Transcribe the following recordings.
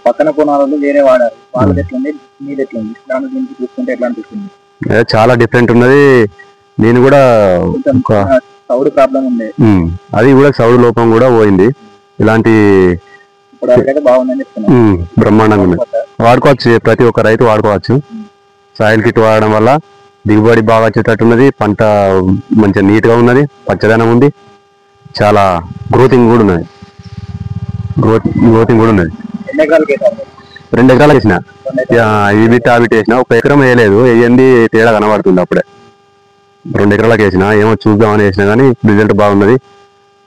పక్కన పొలాలలో వేరే వాడారు, వాళ్ళది ఎట్లుంది, మీది ఎట్లుంది, దాని గురించి చూసుకుంటే ఎట్లా అనిపిస్తుంది? చాలా డిఫరెంట్ ఉన్నది. నేను కూడా కొంచెం సౌడ్ ప్రాబ్లం ఉంది, అది కూడా సౌడు లోపం కూడా పోయింది. ఇలాంటి ఇప్పుడు వరకైతే బాగుందని చెప్తున్నాను. బ్రహ్మాండంగా ఉంది. వాడుకోవచ్చు, ప్రతి ఒక్క రైతు వాడుకోవచ్చు. సాయిల్ కిట్ వాడడం వల్ల దిగుబడి బాగా వచ్చేటట్టున్నది, పంట మంచిగా నీట్గా ఉన్నది, పచ్చదనం ఉంది, చాలా గ్రోతింగ్ కూడా ఉన్నది. గ్రోతింగ్ కూడా ఉన్నది. ఎన్ని ఎకరాలకి వేసారు? 2 ఎకరాలు వేసిన. ఈ బిట్ ఆ బిట్ వేసిన, 1 ఎకరం వేయలేదు, వేయండి తేడా కనబడుతుంది అప్పుడే. 2 ఎకరాలకు వేసిన, ఏమో చూద్దామని వేసినా కానీ రిజల్ట్ బాగున్నది.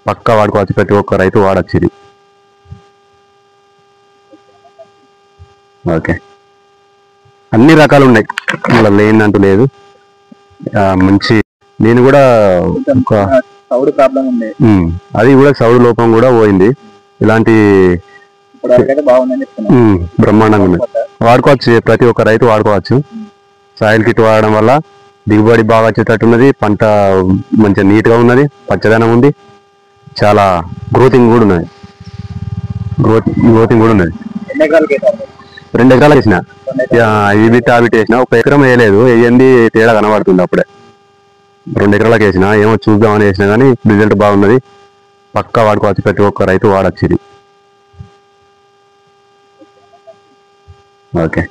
పక్కా వాడుకోవచ్చు, ప్రతి ఒక్క రైతు వాడచ్చు ఇది. ఓకే, అన్ని రకాలు ఉన్నాయి, మళ్ళీ లేనంటూ లేదు. మంచి నేను కూడా సౌడ్ ప్రాబ్లం ఉంది, అది కూడా సౌడు లోపం కూడా పోయింది. ఇలాంటి ఇప్పుడు వరకైతే బాగుందని చెప్తున్నాను. బ్రహ్మాండంగా ఉంది. వాడుకోవచ్చు, ప్రతి ఒక్క రైతు వాడుకోవచ్చు. సాయిల్ కిట్ వాడడం వల్ల దిగుబడి బాగా వచ్చేటట్టున్నది, పంట మంచిగా నీట్గా ఉన్నది, పచ్చదనం ఉంది, చాలా గ్రోతింగ్ కూడా ఉన్నది. గ్రోతింగ్ కూడా ఉన్నది. ఎన్ని ఎకరాలకి వేసారు? 2 ఎకరాలు వేసిన. ఈ బిట్ ఆ బిట్ వేసిన, 1 ఎకరం వేయలేదు, వేయండి తేడా కనబడుతుంది అప్పుడే. 2 ఎకరాలకు వేసిన, ఏమో చూద్దామని వేసినా కానీ రిజల్ట్ బాగున్నది. పక్కా వాడుకోవచ్చు, ప్రతి ఒక్క రైతు వాడచ్చు ఇది. ఓకే,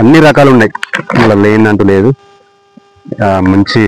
అన్ని రకాలు ఉన్నాయి, మళ్ళీ లేనంటూ లేదు. మంచి